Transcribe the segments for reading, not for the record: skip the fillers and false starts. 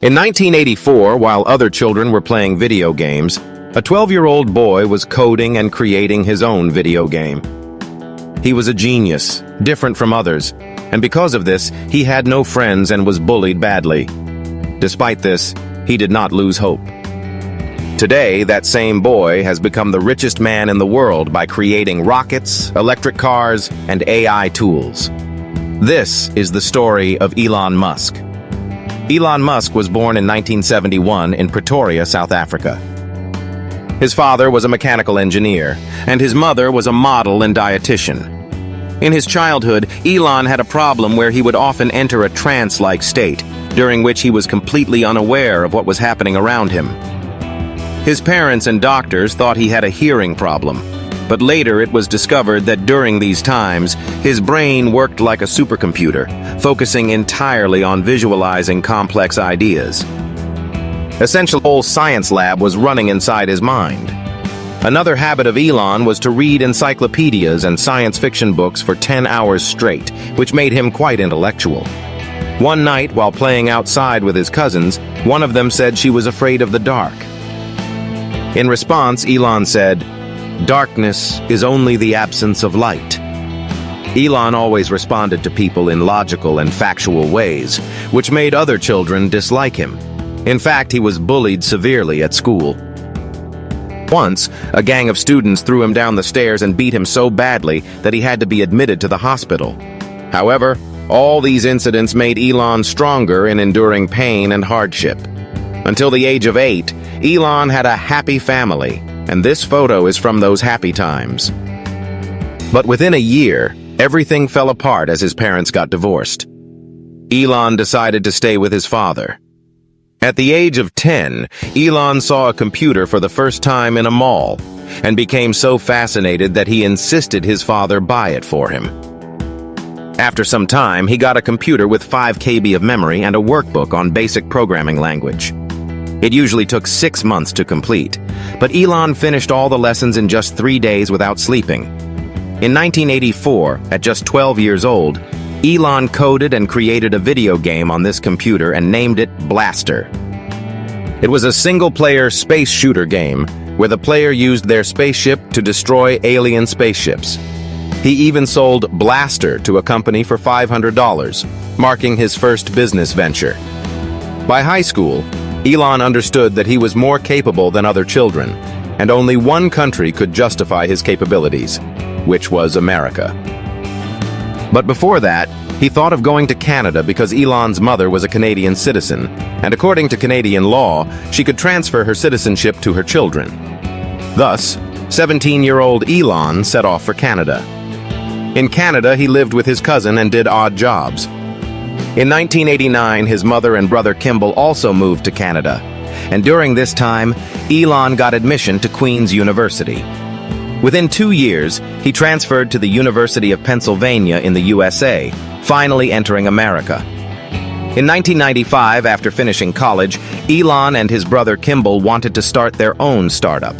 In 1984, while other children were playing video games, a 12-year-old boy was coding and creating his own video game. He was a genius, different from others, and because of this, he had no friends and was bullied badly. Despite this, he did not lose hope. Today, that same boy has become the richest man in the world by creating rockets, electric cars, and AI tools. This is the story of Elon Musk. Elon Musk was born in 1971 in Pretoria, South Africa. His father was a mechanical engineer, and his mother was a model and dietitian. In his childhood, Elon had a problem where he would often enter a trance-like state, during which he was completely unaware of what was happening around him. His parents and doctors thought he had a hearing problem, but later it was discovered that during these times, his brain worked like a supercomputer, focusing entirely on visualizing complex ideas. Essentially, the whole science lab was running inside his mind. Another habit of Elon was to read encyclopedias and science fiction books for 10 hours straight, which made him quite intellectual. One night, while playing outside with his cousins, one of them said she was afraid of the dark. In response, Elon said, "Darkness is only the absence of light." Elon always responded to people in logical and factual ways, which made other children dislike him. In fact, he was bullied severely at school. Once, a gang of students threw him down the stairs and beat him so badly that he had to be admitted to the hospital. However, all these incidents made Elon stronger in enduring pain and hardship. Until the age of 8, Elon had a happy family, and this photo is from those happy times. But within a year, everything fell apart as his parents got divorced. Elon decided to stay with his father. At the age of 10, Elon saw a computer for the first time in a mall and became so fascinated that he insisted his father buy it for him. After some time, he got a computer with 5 KB of memory and a workbook on basic programming language. It usually took 6 months to complete, but Elon finished all the lessons in just 3 days without sleeping. In 1984, at just 12 years old, Elon coded and created a video game on this computer and named it Blaster. It was a single-player space shooter game where the player used their spaceship to destroy alien spaceships. He even sold Blaster to a company for $500, marking his first business venture. By high school, Elon understood that he was more capable than other children, and only one country could justify his capabilities, which was America. But before that, he thought of going to Canada because Elon's mother was a Canadian citizen, and according to Canadian law, she could transfer her citizenship to her children. Thus, 17-year-old Elon set off for Canada. In Canada, he lived with his cousin and did odd jobs. In 1989, his mother and brother Kimball also moved to Canada, and during this time, Elon got admission to Queen's University. Within 2 years, he transferred to the University of Pennsylvania in the USA, finally entering America. In 1995, after finishing college, Elon and his brother Kimball wanted to start their own startup.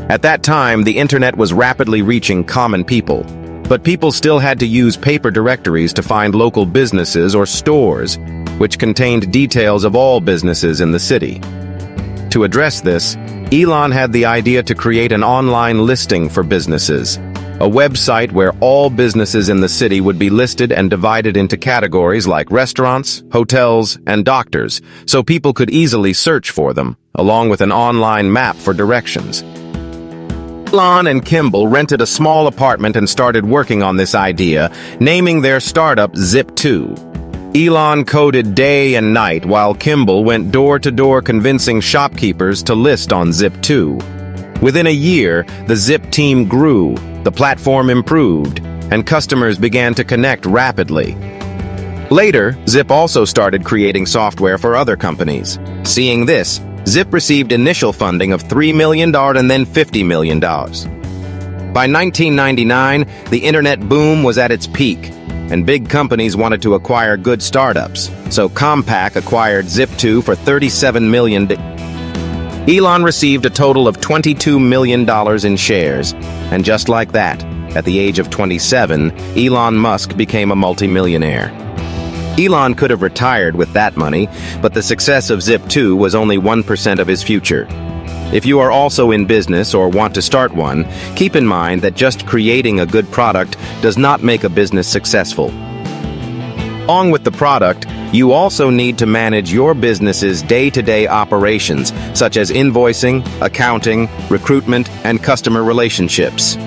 At that time, the internet was rapidly reaching common people, but people still had to use paper directories to find local businesses or stores, which contained details of all businesses in the city. To address this, Elon had the idea to create an online listing for businesses, a website where all businesses in the city would be listed and divided into categories like restaurants, hotels, and doctors, so people could easily search for them, along with an online map for directions. Elon and Kimball rented a small apartment and started working on this idea, naming their startup Zip2. Elon coded day and night while Kimball went door-to-door convincing shopkeepers to list on Zip2. Within a year, the Zip team grew, the platform improved, and customers began to connect rapidly. Later, Zip also started creating software for other companies. Seeing this, Zip received initial funding of $3 million and then $50 million. By 1999, the internet boom was at its peak, and big companies wanted to acquire good startups, so Compaq acquired Zip2 for $37 million. Elon received a total of $22 million in shares, and just like that, at the age of 27, Elon Musk became a multimillionaire. Elon could have retired with that money, but the success of Zip2 was only 1% of his future. If you are also in business or want to start one, keep in mind that just creating a good product does not make a business successful. Along with the product, you also need to manage your business's day-to-day operations, such as invoicing, accounting, recruitment, and customer relationships.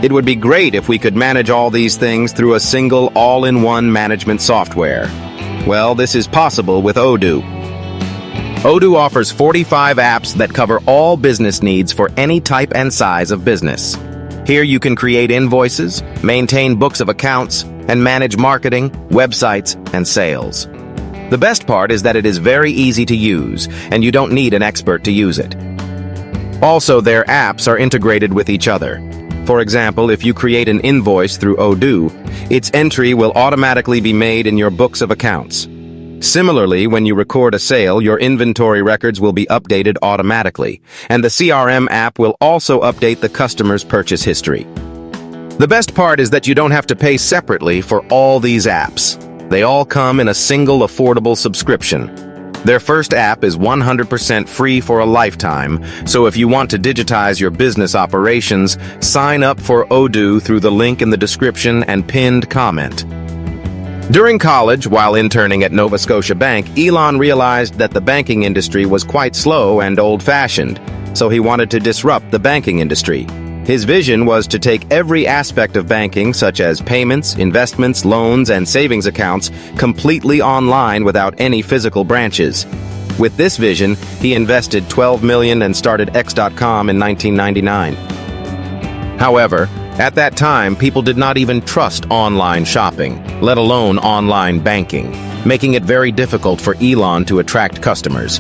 It would be great if we could manage all these things through a single all-in-one management software. Well, this is possible with Odoo. Odoo offers 45 apps that cover all business needs for any type and size of business. Here you can create invoices, maintain books of accounts, and manage marketing, websites, and sales. The best part is that it is very easy to use, and you don't need an expert to use it. Also, their apps are integrated with each other. For example, if you create an invoice through Odoo, its entry will automatically be made in your books of accounts. Similarly, when you record a sale, your inventory records will be updated automatically, and the CRM app will also update the customer's purchase history. The best part is that you don't have to pay separately for all these apps. They all come in a single affordable subscription. Their first app is 100% free for a lifetime, so if you want to digitize your business operations, sign up for Odoo through the link in the description and pinned comment. During college, while interning at Nova Scotia Bank, Elon realized that the banking industry was quite slow and old-fashioned, so he wanted to disrupt the banking industry. His vision was to take every aspect of banking, such as payments, investments, loans, and savings accounts, completely online without any physical branches. With this vision, he invested $12 million and started X.com in 1999. However, at that time, people did not even trust online shopping, let alone online banking, making it very difficult for Elon to attract customers.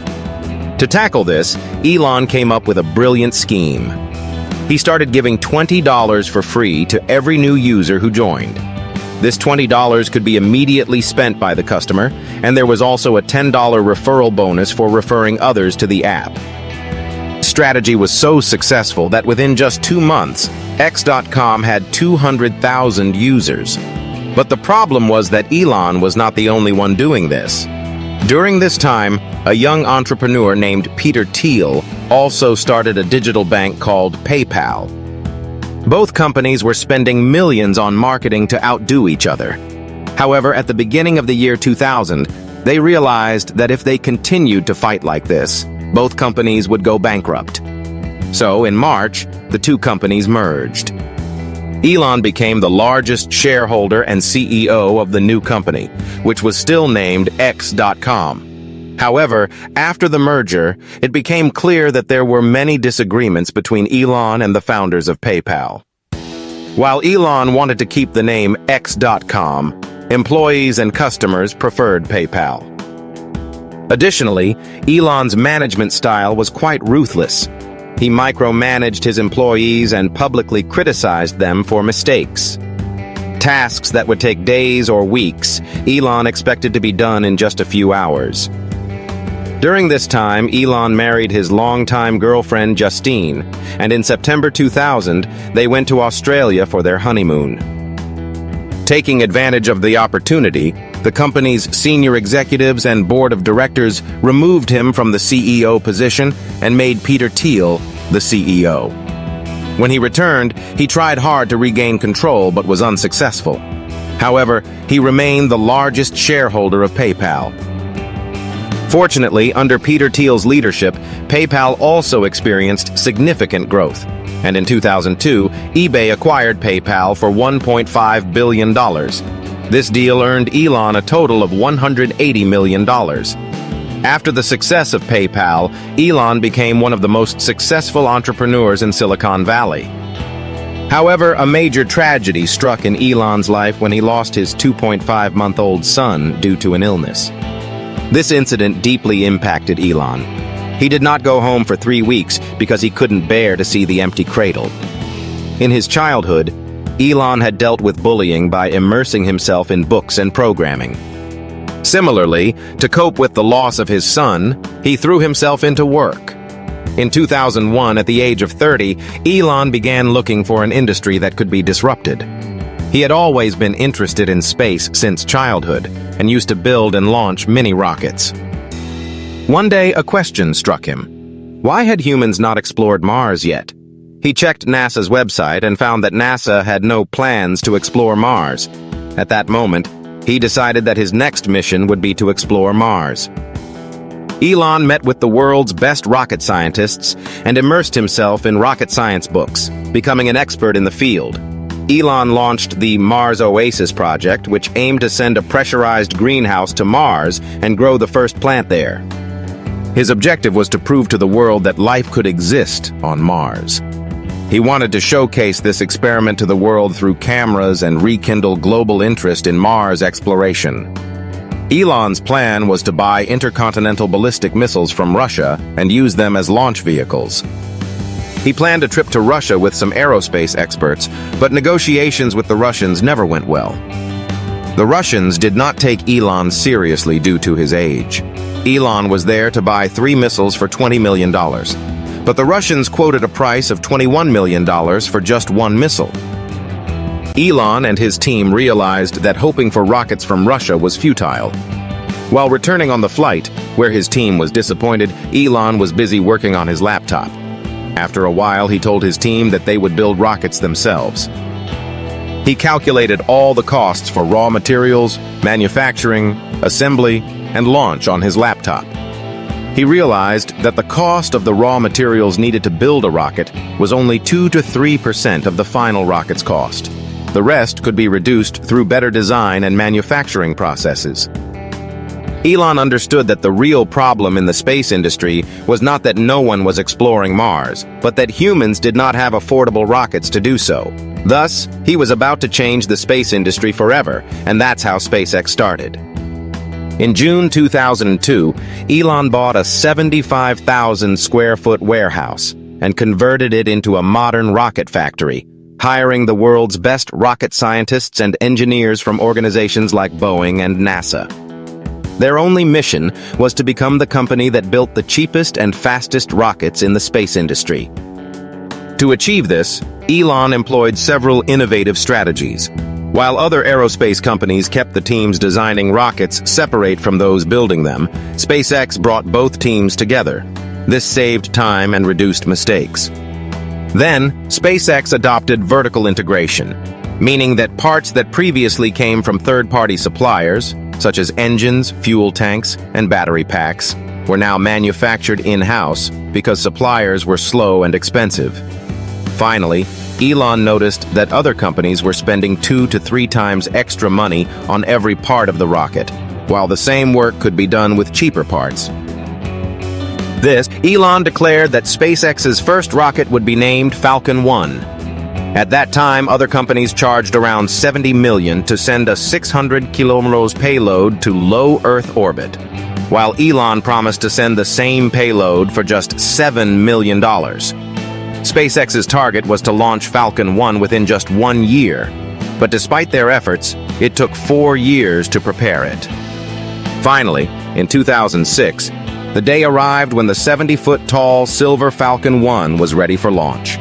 To tackle this, Elon came up with a brilliant scheme. He started giving $20 for free to every new user who joined. This $20 could be immediately spent by the customer, and there was also a $10 referral bonus for referring others to the app. Strategy was so successful that within just 2 months, X.com had 200,000 users. But the problem was that Elon was not the only one doing this. During this time, a young entrepreneur named Peter Thiel also started a digital bank called PayPal. Both companies were spending millions on marketing to outdo each other. However, at the beginning of the year 2000, they realized that if they continued to fight like this, both companies would go bankrupt. So, in March, the two companies merged. Elon became the largest shareholder and CEO of the new company, which was still named X.com. However, after the merger, it became clear that there were many disagreements between Elon and the founders of PayPal. While Elon wanted to keep the name X.com, employees and customers preferred PayPal. Additionally, Elon's management style was quite ruthless. He micromanaged his employees and publicly criticized them for mistakes. Tasks that would take days or weeks, Elon expected to be done in just a few hours. During this time, Elon married his longtime girlfriend Justine, and in September 2000, they went to Australia for their honeymoon. Taking advantage of the opportunity, the company's senior executives and board of directors removed him from the CEO position and made Peter Thiel the CEO. When he returned, he tried hard to regain control but was unsuccessful. However, he remained the largest shareholder of PayPal. Fortunately, under Peter Thiel's leadership, PayPal also experienced significant growth, and in 2002, eBay acquired PayPal for $1.5 billion. This deal earned Elon a total of $180 million. After the success of PayPal, Elon became one of the most successful entrepreneurs in Silicon Valley. However, a major tragedy struck in Elon's life when he lost his 2.5-month-old son due to an illness. This incident deeply impacted Elon. He did not go home for 3 weeks because he couldn't bear to see the empty cradle. In his childhood, Elon had dealt with bullying by immersing himself in books and programming. Similarly, to cope with the loss of his son, he threw himself into work. In 2001, at the age of 30, Elon began looking for an industry that could be disrupted. He had always been interested in space since childhood and used to build and launch mini rockets. One day, a question struck him. Why had humans not explored Mars yet? He checked NASA's website and found that NASA had no plans to explore Mars. At that moment, he decided that his next mission would be to explore Mars. Elon met with the world's best rocket scientists and immersed himself in rocket science books, becoming an expert in the field. Elon launched the Mars Oasis project, which aimed to send a pressurized greenhouse to Mars and grow the first plant there. His objective was to prove to the world that life could exist on Mars. He wanted to showcase this experiment to the world through cameras and rekindle global interest in Mars exploration. Elon's plan was to buy intercontinental ballistic missiles from Russia and use them as launch vehicles. He planned a trip to Russia with some aerospace experts, but negotiations with the Russians never went well. The Russians did not take Elon seriously due to his age. Elon was there to buy 3 missiles for $20 million, but the Russians quoted a price of $21 million for just one missile. Elon and his team realized that hoping for rockets from Russia was futile. While returning on the flight, where his team was disappointed, Elon was busy working on his laptop. After a while, he told his team that they would build rockets themselves. He calculated all the costs for raw materials, manufacturing, assembly, and launch on his laptop. He realized that the cost of the raw materials needed to build a rocket was only 2 to 3% of the final rocket's cost. The rest could be reduced through better design and manufacturing processes. Elon understood that the real problem in the space industry was not that no one was exploring Mars, but that humans did not have affordable rockets to do so. Thus, he was about to change the space industry forever, and that's how SpaceX started. In June 2002, Elon bought a 75,000 square foot warehouse and converted it into a modern rocket factory, hiring the world's best rocket scientists and engineers from organizations like Boeing and NASA. Their only mission was to become the company that built the cheapest and fastest rockets in the space industry. To achieve this, Elon employed several innovative strategies. While other aerospace companies kept the teams designing rockets separate from those building them, SpaceX brought both teams together. This saved time and reduced mistakes. Then, SpaceX adopted vertical integration, meaning that parts that previously came from third-party suppliers, such as engines, fuel tanks, and battery packs, were now manufactured in-house because suppliers were slow and expensive. Finally, Elon noticed that other companies were spending 2 to 3 times extra money on every part of the rocket, while the same work could be done with cheaper parts. Elon declared that SpaceX's first rocket would be named Falcon 1. At that time, other companies charged around $70 million to send a 600 kilometers payload to low Earth orbit, while Elon promised to send the same payload for just $7 million. SpaceX's target was to launch Falcon 1 within just 1 year, but despite their efforts, it took 4 years to prepare it. Finally, in 2006, the day arrived when the 70-foot-tall Silver Falcon 1 was ready for launch.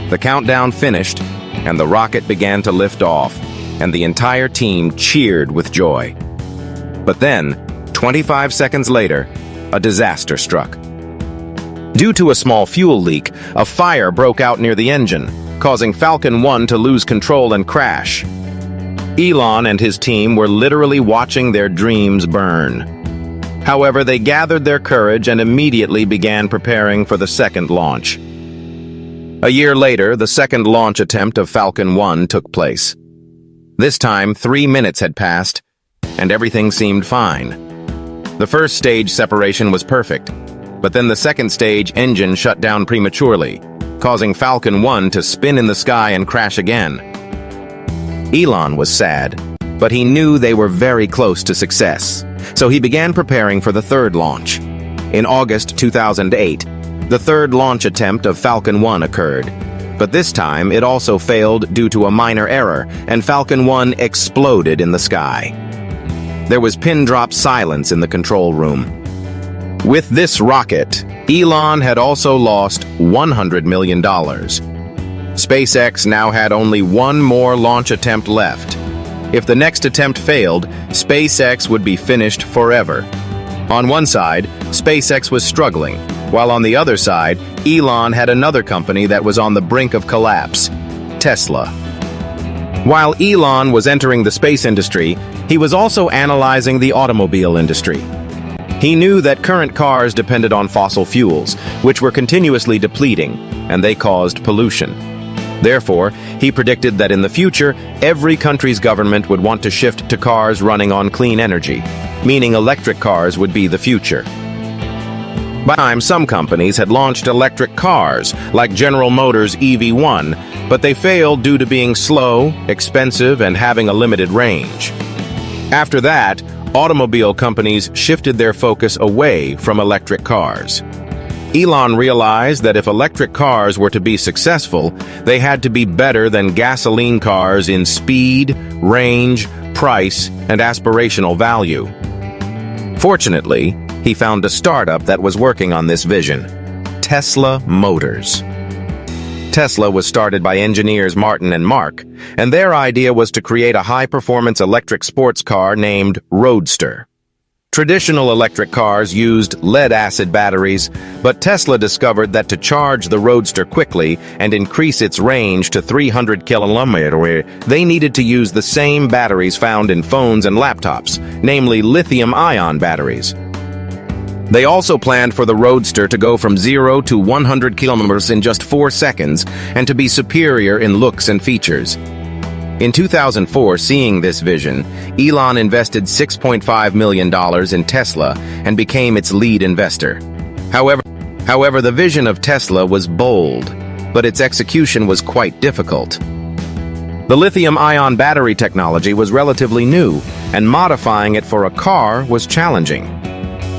The countdown finished, and the rocket began to lift off, and the entire team cheered with joy. But then, 25 seconds later, a disaster struck. Due to a small fuel leak, a fire broke out near the engine, causing Falcon 1 to lose control and crash. Elon and his team were literally watching their dreams burn. However, they gathered their courage and immediately began preparing for the second launch. A year later, the second launch attempt of Falcon 1 took place. This time, 3 minutes had passed, and everything seemed fine. The first stage separation was perfect, but then the second stage engine shut down prematurely, causing Falcon 1 to spin in the sky and crash again. Elon was sad, but he knew they were very close to success, so he began preparing for the third launch. In August 2008, the third launch attempt of Falcon 1 occurred, but this time it also failed due to a minor error, and Falcon 1 exploded in the sky. There was pin-drop silence in the control room. With this rocket, Elon had also lost $100 million. SpaceX now had only one more launch attempt left. If the next attempt failed, SpaceX would be finished forever. On one side, SpaceX was struggling, while on the other side, Elon had another company that was on the brink of collapse: Tesla. While Elon was entering the space industry, he was also analyzing the automobile industry. He knew that current cars depended on fossil fuels, which were continuously depleting, and they caused pollution. Therefore, he predicted that in the future, every country's government would want to shift to cars running on clean energy, meaning electric cars would be the future. By the time, some companies had launched electric cars, like General Motors' EV1, but they failed due to being slow, expensive, and having a limited range. After that, automobile companies shifted their focus away from electric cars. Elon realized that if electric cars were to be successful, they had to be better than gasoline cars in speed, range, price, and aspirational value. Fortunately, he found a startup that was working on this vision: Tesla Motors. Tesla was started by engineers Martin and Mark, and their idea was to create a high-performance electric sports car named Roadster. Traditional electric cars used lead-acid batteries, but Tesla discovered that to charge the Roadster quickly and increase its range to 300 kilometers, they needed to use the same batteries found in phones and laptops, namely lithium-ion batteries. They also planned for the Roadster to go from 0 to 100 kilometers in just 4 seconds and to be superior in looks and features. In 2004, seeing this vision, Elon invested $6.5 million in Tesla and became its lead investor. However, the vision of Tesla was bold, but its execution was quite difficult. The lithium-ion battery technology was relatively new, and modifying it for a car was challenging.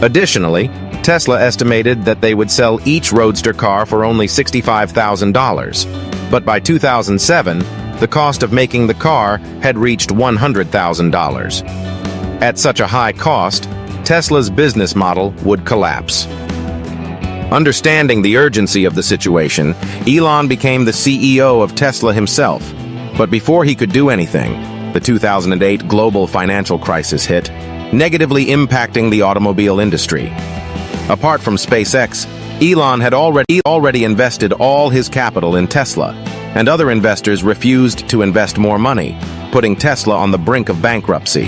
Additionally, Tesla estimated that they would sell each Roadster car for only $65,000. But by 2007, the cost of making the car had reached $100,000. At such a high cost, Tesla's business model would collapse. Understanding the urgency of the situation, Elon became the CEO of Tesla himself. But before he could do anything, the 2008 global financial crisis hit, negatively impacting the automobile industry. Apart from SpaceX, Elon had already invested all his capital in Tesla, and other investors refused to invest more money, putting Tesla on the brink of bankruptcy.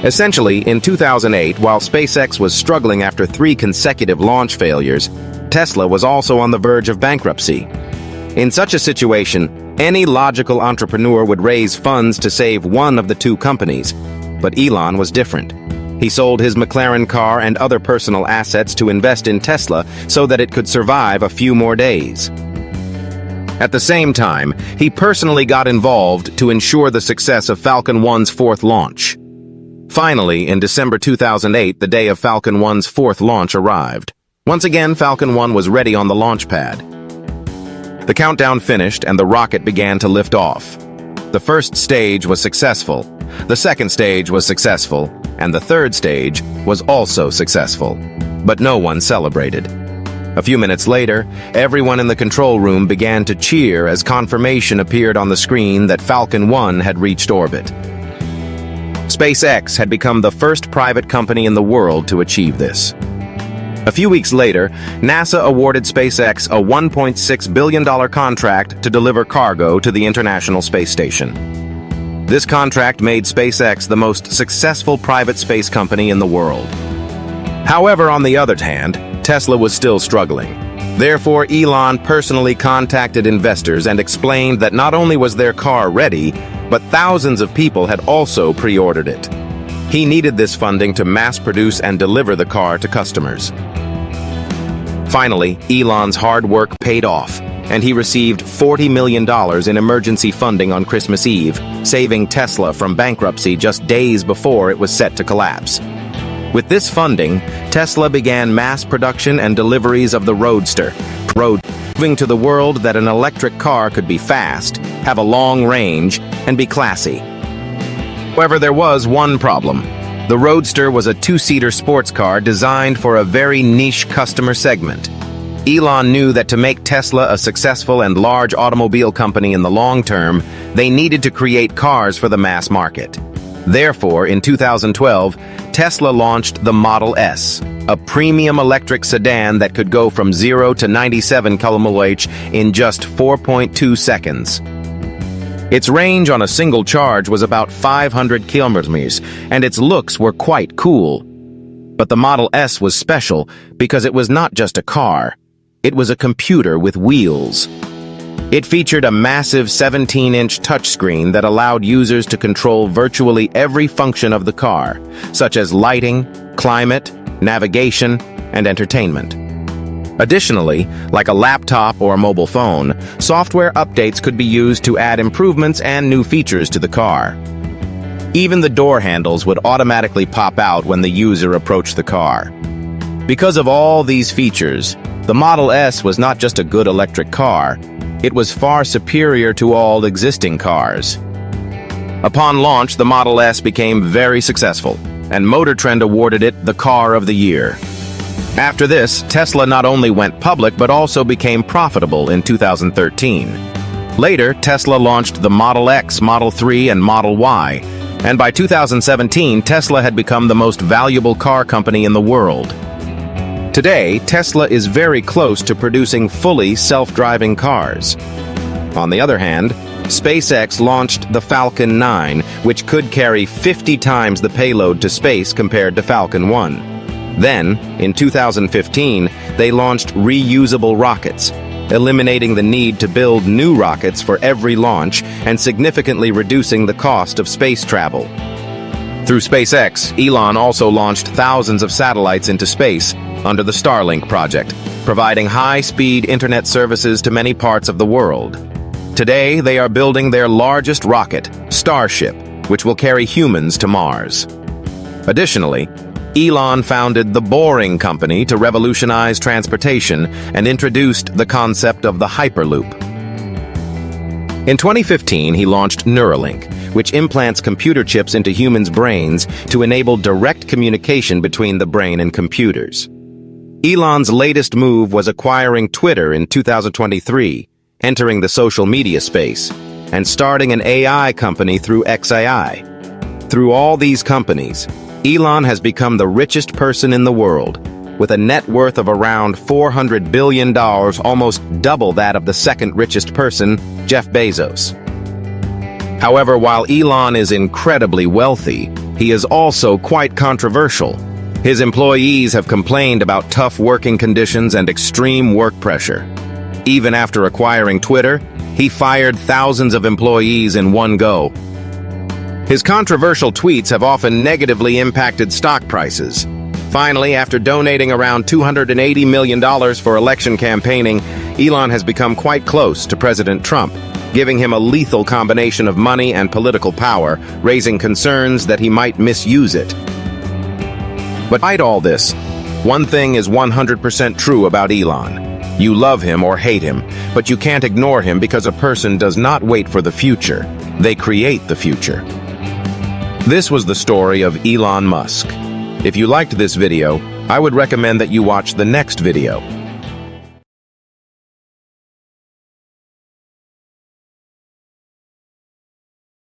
Essentially, in 2008, while SpaceX was struggling after 3 consecutive launch failures, Tesla was also on the verge of bankruptcy. In such a situation, any logical entrepreneur would raise funds to save one of the two companies. But Elon was different. He sold his McLaren car and other personal assets to invest in Tesla so that it could survive a few more days. At the same time, he personally got involved to ensure the success of Falcon 1's 4th launch. Finally, in December 2008, the day of Falcon 1's 4th launch arrived. Once again, Falcon 1 was ready on the launch pad. The countdown finished and the rocket began to lift off. The first stage was successful, the second stage was successful, and the third stage was also successful. But no one celebrated. A few minutes later, everyone in the control room began to cheer as confirmation appeared on the screen that Falcon 1 had reached orbit. SpaceX had become the first private company in the world to achieve this. A few weeks later, NASA awarded SpaceX a $1.6 billion contract to deliver cargo to the International Space Station. This contract made SpaceX the most successful private space company in the world. However, on the other hand, Tesla was still struggling. Therefore, Elon personally contacted investors and explained that not only was their car ready, but thousands of people had also pre-ordered it. He needed this funding to mass-produce and deliver the car to customers. Finally, Elon's hard work paid off, and he received $40 million in emergency funding on Christmas Eve, saving Tesla from bankruptcy just days before it was set to collapse. With this funding, Tesla began mass production and deliveries of the Roadster, proving to the world that an electric car could be fast, have a long range, and be classy. However, there was one problem. The Roadster was a 2-seater sports car designed for a very niche customer segment. Elon knew that to make Tesla a successful and large automobile company in the long term, they needed to create cars for the mass market. Therefore, in 2012, Tesla launched the Model S, a premium electric sedan that could go from 0 to 97 km/h in just 4.2 seconds. Its range on a single charge was about 500 kilometers, and its looks were quite cool. But the Model S was special because it was not just a car. It was a computer with wheels. It featured a massive 17-inch touchscreen that allowed users to control virtually every function of the car, such as lighting, climate, navigation, and entertainment. Additionally, like a laptop or mobile phone, software updates could be used to add improvements and new features to the car. Even the door handles would automatically pop out when the user approached the car. Because of all these features, the Model S was not just a good electric car, it was far superior to all existing cars. Upon launch, the Model S became very successful, and Motor Trend awarded it the Car of the Year. After this, Tesla not only went public but also became profitable in 2013. Later, Tesla launched the Model X, Model 3, and Model Y, and by 2017, Tesla had become the most valuable car company in the world. Today, Tesla is very close to producing fully self-driving cars. On the other hand, SpaceX launched the Falcon 9, which could carry 50 times the payload to space compared to Falcon 1. Then, in 2015, they launched reusable rockets, eliminating the need to build new rockets for every launch and significantly reducing the cost of space travel. Through SpaceX, Elon also launched thousands of satellites into space under the Starlink project, providing high-speed internet services to many parts of the world. Today, they are building their largest rocket, Starship, which will carry humans to Mars. Additionally, Elon founded the Boring Company to revolutionize transportation and introduced the concept of the Hyperloop. In 2015, he launched Neuralink, which implants computer chips into humans' brains to enable direct communication between the brain and computers. Elon's latest move was acquiring Twitter in 2023, entering the social media space, and starting an AI company through XAI. Through all these companies, Elon has become the richest person in the world, with a net worth of around $400 billion, almost double that of the second richest person, Jeff Bezos. However, while Elon is incredibly wealthy, he is also quite controversial. His employees have complained about tough working conditions and extreme work pressure. Even after acquiring Twitter, he fired thousands of employees in one go. His controversial tweets have often negatively impacted stock prices. Finally, after donating around $280 million for election campaigning, Elon has become quite close to President Trump, giving him a lethal combination of money and political power, raising concerns that he might misuse it. But despite all this, one thing is 100% true about Elon. You love him or hate him, but you can't ignore him because a person does not wait for the future. They create the future. This was the story of Elon Musk. If you liked this video, I would recommend that you watch the next video.